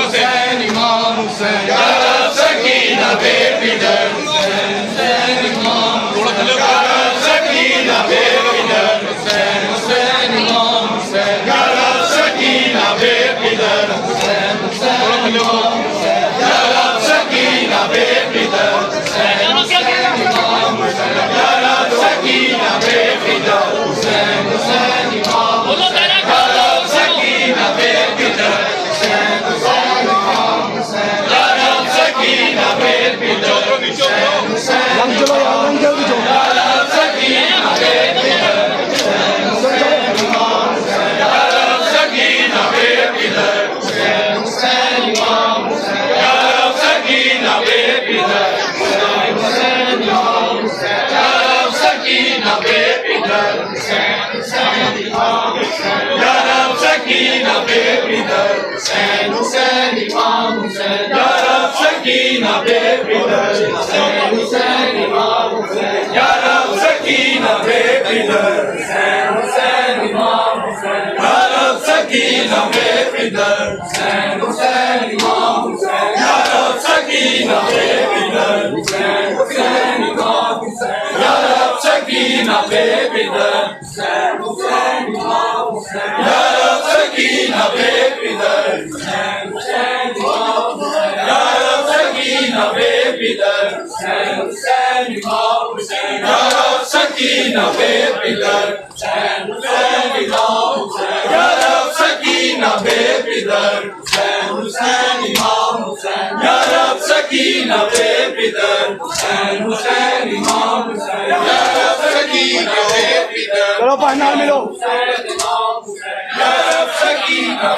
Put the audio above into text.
Hüseyin İmam Hüseyin Ya Rab Sakina Bepidar Hüseyin İmam Hüseyin Ya Rab Sakina Bepidar Hüseyin İmam Hüseyin Ya Rab Sakina Bepidar Hüseyin İmam Hüseyin Ya Rab Sakina Bepidar Hüseyin İmam Hüseyin Ya Rab Sakina Bepidar Hüseyin İmam Hüseyin Ya Rab Sakina Bepidar चलो पढ़ना मिलो Sakina